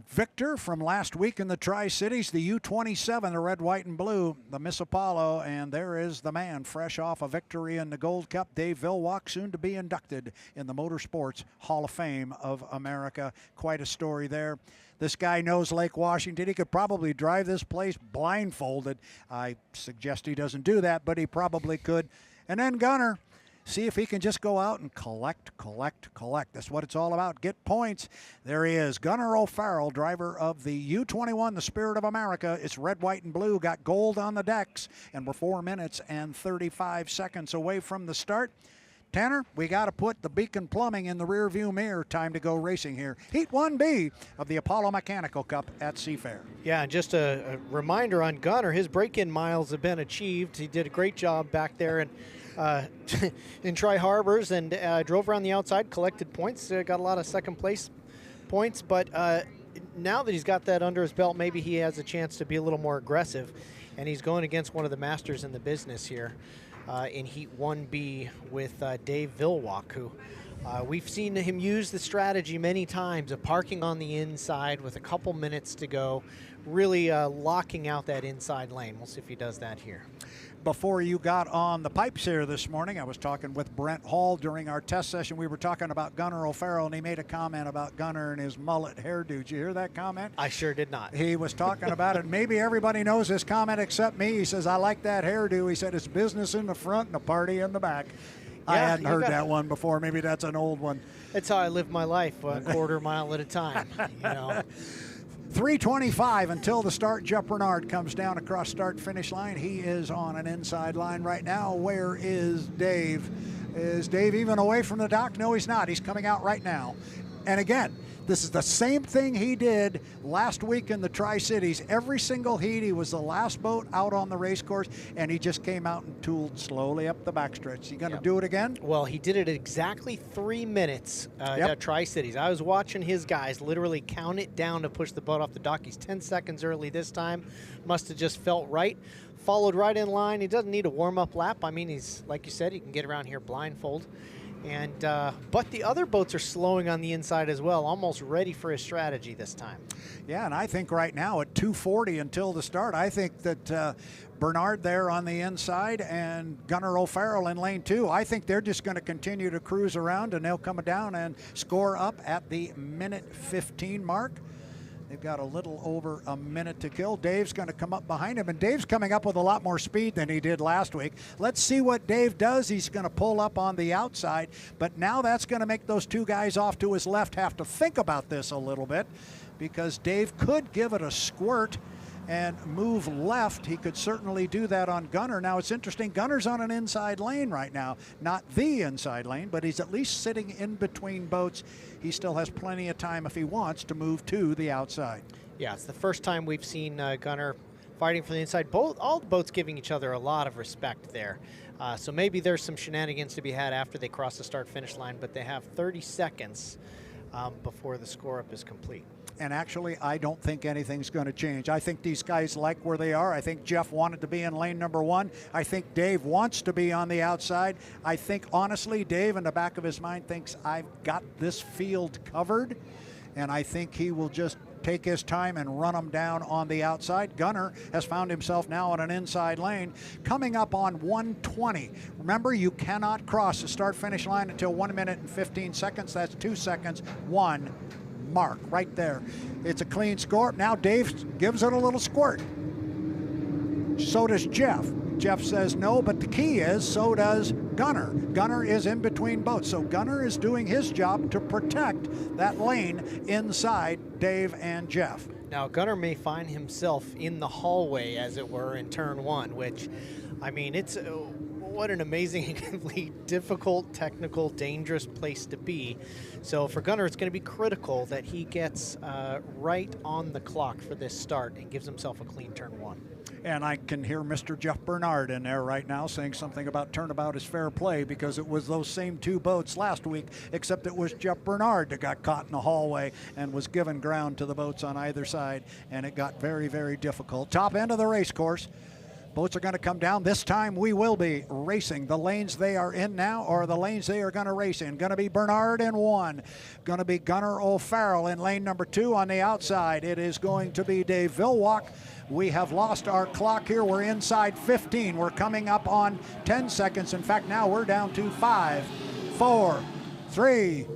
victor from last week in the Tri-Cities, the U-27, the red, white, and blue, the Miss Apollo, and there is the man fresh off a victory in the Gold Cup, Dave Villwock, soon to be inducted in the Motorsports Hall of Fame of America. Quite a story there. This guy knows Lake Washington. He could probably drive this place blindfolded. I suggest he doesn't do that, but he probably could. And then Gunnar, see if he can just go out and collect. That's what it's all about. Get points. There he is, Gunnar O'Farrell, driver of the U-21, the Spirit of America. It's red, white, and blue. Got gold on the decks, and we're 4 minutes and 35 seconds away from the start. Tanner, we got to put the Beacon Plumbing in the rearview mirror. Time to go racing here. Heat 1B of the Apollo Mechanical Cup at Seafair. Yeah, just a reminder on Gunnar, his break-in miles have been achieved. He did a great job back there in Tri Harbors and drove around the outside, collected points, got a lot of second place points. But now that he's got that under his belt, maybe he has a chance to be a little more aggressive. And he's going against one of the masters in the business here. In Heat 1B with Dave Villwock, who we've seen him use the strategy many times of parking on the inside with a couple minutes to go, really locking out that inside lane. We'll see if he does that here. Before you got on the pipes here this morning, I was talking with Brent Hall during our test session. We were talking about Gunnar O'Farrell, and he made a comment about Gunnar and his mullet hairdo. Did you hear that comment? I sure did not. He was talking about it. Maybe everybody knows this comment except me. He says, I like that hairdo. He said, it's business in the front and a party in the back. Yeah, I hadn't heard that one before. Maybe that's an old one. That's how I live my life, a quarter mile at a time, you know. 3:25 until the start. Jeff Bernard comes down across start-finish line. He is on an inside line right now. Where is Dave? Is Dave even away from the dock? No, he's not. He's coming out right now. And again, this is the same thing he did last week in the Tri-Cities. Every single heat, he was the last boat out on the race course, and he just came out and tooled slowly up the backstretch. You going to do it again? Well, he did it exactly 3 minutes at Tri-Cities. I was watching his guys literally count it down to push the boat off the dock. He's 10 seconds early this time. Must have just felt right. Followed right in line. He doesn't need a warm-up lap. I mean, he's, like you said, he can get around here blindfold. And but the other boats are slowing on the inside as well, almost ready for his strategy this time. Yeah, and I think right now at 2:40 until the start, I think that Bernard there on the inside and Gunnar O'Farrell in lane 2, I think they're just going to continue to cruise around, and they'll come down and score up at the minute 15 mark. They've got a little over a minute to kill. Dave's going to come up behind him, and Dave's coming up with a lot more speed than he did last week. Let's see what Dave does. He's going to pull up on the outside, but now that's going to make those two guys off to his left have to think about this a little bit, because Dave could give it a squirt and move left. He could certainly do that on Gunnar. Now it's interesting, Gunnar's on an inside lane right now, not the inside lane, but he's at least sitting in between boats. He still has plenty of time if he wants to move to the outside. Yeah, it's the first time we've seen Gunnar fighting for the inside. All the boats giving each other a lot of respect there. So maybe there's some shenanigans to be had after they cross the start-finish line, but they have 30 seconds before the score-up is complete. And actually, I don't think anything's going to change. I think these guys like where they are. I think Jeff wanted to be in lane number 1. I think Dave wants to be on the outside. I think, honestly, Dave in the back of his mind thinks, I've got this field covered, and I think he will just take his time and run them down on the outside. Gunnar has found himself now on an inside lane, coming up on 1:20. Remember, you cannot cross the start-finish line until 1 minute and 15 seconds. That's 2 seconds, 1 mark right there. It's a clean score. Now Dave gives it a little squirt. So does Jeff. Jeff says no, but the key is so does Gunnar. Gunnar is in between boats, so Gunnar is doing his job to protect that lane inside Dave and Jeff. Now Gunnar may find himself in the hallway, as it were, in turn 1, which, I mean, it's what an amazingly difficult, technical, dangerous place to be. So for Gunnar, it's going to be critical that he gets right on the clock for this start and gives himself a clean turn 1. And I can hear Mr. Jeff Bernard in there right now saying something about turnabout is fair play, because it was those same two boats last week, except it was Jeff Bernard that got caught in the hallway and was given ground to the boats on either side, and it got very, very difficult. Top end of the race course. Boats are going to come down. This time we will be racing. The lanes they are in now are the lanes they are going to race in. Going to be Bernard in 1. Going to be Gunnar O'Farrell in lane number 2 on the outside. It is going to be Dave Villwock. We have lost our clock here. We're inside 15. We're coming up on 10 seconds. In fact, now we're down to 5, 4, 3,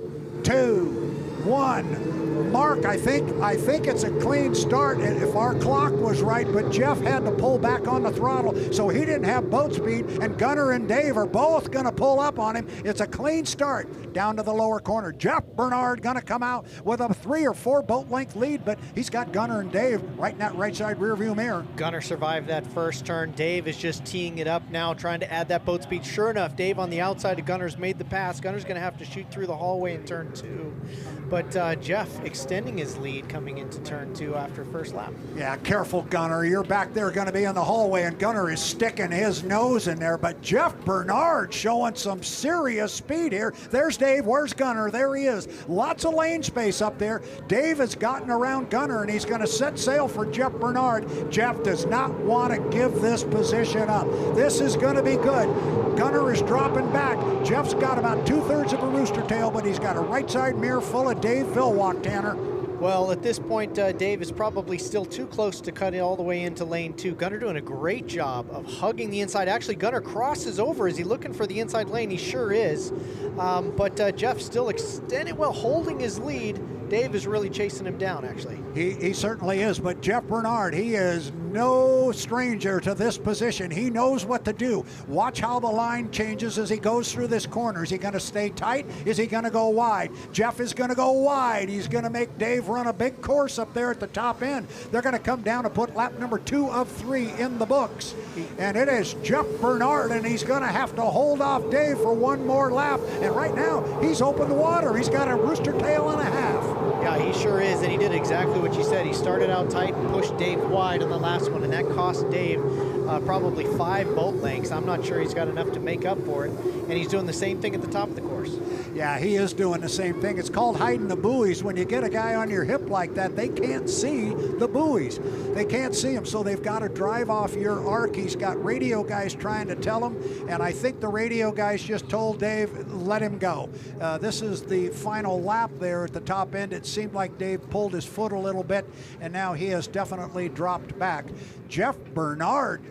2, 1. Mark, I think it's a clean start if our clock was right, but Jeff had to pull back on the throttle, so he didn't have boat speed, and Gunnar and Dave are both going to pull up on him. It's a clean start down to the lower corner. Jeff Bernard going to come out with a 3 or 4 boat length lead, but he's got Gunnar and Dave right in that right side rear view mirror. Gunnar survived that first turn. Dave is just teeing it up now, trying to add that boat speed. Sure enough, Dave on the outside of Gunnar's made the pass. Gunner's going to have to shoot through the hallway in turn 2. But Jeff extending his lead coming into turn 2 after first lap. Yeah, careful, Gunnar. You're back there going to be in the hallway, and Gunnar is sticking his nose in there. But Jeff Bernard showing some serious speed here. There's Dave. Where's Gunnar? There he is. Lots of lane space up there. Dave has gotten around Gunnar, and he's going to set sail for Jeff Bernard. Jeff does not want to give this position up. This is going to be good. Gunnar is dropping back. Jeff's got about 2/3 of a rooster tail, but he's got a right side mirror full of Dave Villwock, Tanner. Well, at this point, Dave is probably still too close to cut it all the way into lane 2. Gunnar doing a great job of hugging the inside. Actually, Gunnar crosses over. Is he looking for the inside lane? He sure is. But Jeff still extending, well, holding his lead. Dave is really chasing him down, actually. He certainly is, but Jeff Bernard, he is no stranger to this position. He knows what to do. Watch how the line changes as he goes through this corner. Is he going to stay tight? Is he going to go wide? Jeff is going to go wide. He's going to make Dave run a big course up there at the top end. They're going to come down and put lap number 2 of 3 in the books. And it is Jeff Bernard, and he's going to have to hold off Dave for one more lap. And right now, he's opened the water. He's got a rooster tail and a half. Yeah, he sure is, and he did exactly what you said. He started out tight and pushed Dave wide on the last one, and that cost Dave probably 5 boat lengths. I'm not sure he's got enough to make up for it, and he's doing the same thing at the top of the course. Yeah, he is doing the same thing. It's called hiding the buoys. When you get a guy on your hip like that, they can't see the buoys. They can't see them, so they've got to drive off your arc. He's got radio guys trying to tell him, and I think the radio guys just told Dave, let him go. This is the final lap there at the top end. It seemed like Dave pulled his foot a little bit, and now he has definitely dropped back. Jeff Bernard,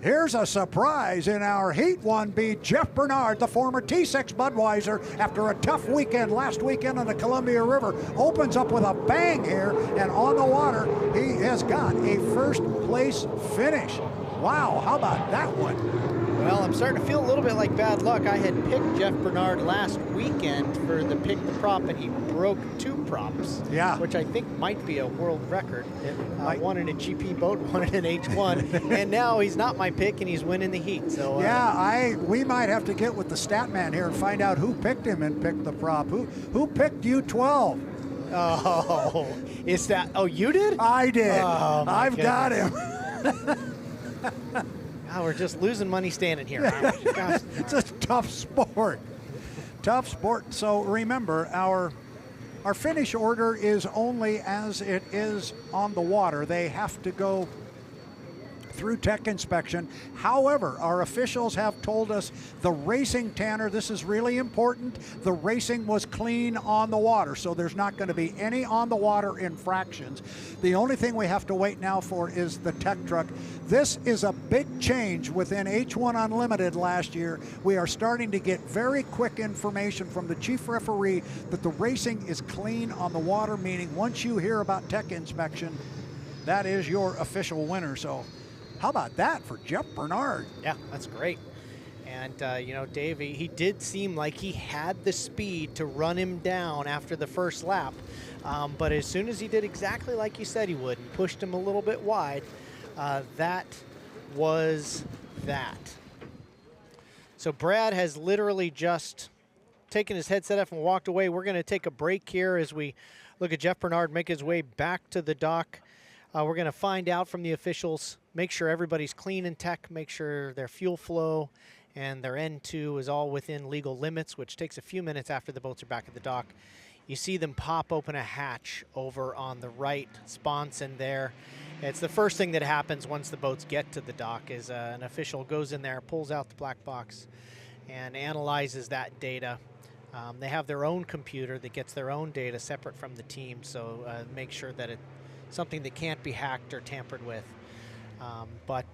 here's a surprise in our Heat 1B. Jeff Bernard, the former T6 Budweiser, after a tough weekend last weekend on the Columbia River, opens up with a bang here, and on the water, he has got a first place finish. Wow, how about that one? Well, I'm starting to feel a little bit like bad luck. I had picked Jeff Bernard last weekend for the pick the prop, and he broke 2 props. Yeah. Which I think might be a world record. One in a GP boat, one in an H1. And now he's not my pick, and he's winning the heat. So yeah, we might have to get with the stat man here and find out who picked him and picked the prop. Who picked U12? Oh, is that? Oh, you did? I did. Oh, I've got him. Oh, we're just losing money standing here. Gosh. It's a tough sport. Tough sport. So remember, our finish order is only as it is on the water. They have to go through tech inspection. However, our officials have told us the racing, Tanner, this is really important, the racing was clean on the water, so there's not going to be any on the water infractions. The only thing we have to wait now for is the tech truck. This is a big change within H1 Unlimited last year. We are starting to get very quick information from the chief referee that the racing is clean on the water, meaning once you hear about tech inspection, that is your official winner. So how about that for Jeff Bernard? Yeah, that's great. And, you know, Dave, he did seem like he had the speed to run him down after the first lap. But as soon as he did exactly like you said he would and pushed him a little bit wide, that was that. So Brad has literally just taken his headset off and walked away. We're going to take a break here as we look at Jeff Bernard make his way back to the dock. We're going to find out from the officials, make sure everybody's clean in tech, make sure their fuel flow and their N2 is all within legal limits, which takes a few minutes after the boats are back at the dock. you see them pop open a hatch over on the right sponson there. It's the first thing that happens once the boats get to the dock is an official goes in there, pulls out the black box, and analyzes that data. They have their own computer that gets their own data separate from the team, so make sure that it's something that can't be hacked or tampered with. But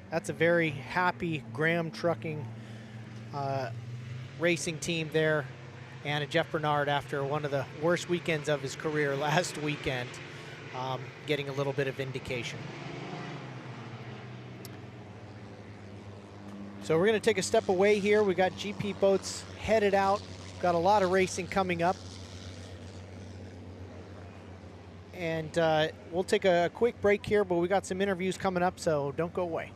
that's a very happy Graham Trucking racing team there, and Jeff Bernard, after one of the worst weekends of his career last weekend, getting a little bit of vindication. So we're going to take a step away here. We got GP boats headed out. Got a lot of racing coming up. And we'll take a quick break here, but we got some interviews coming up, so don't go away.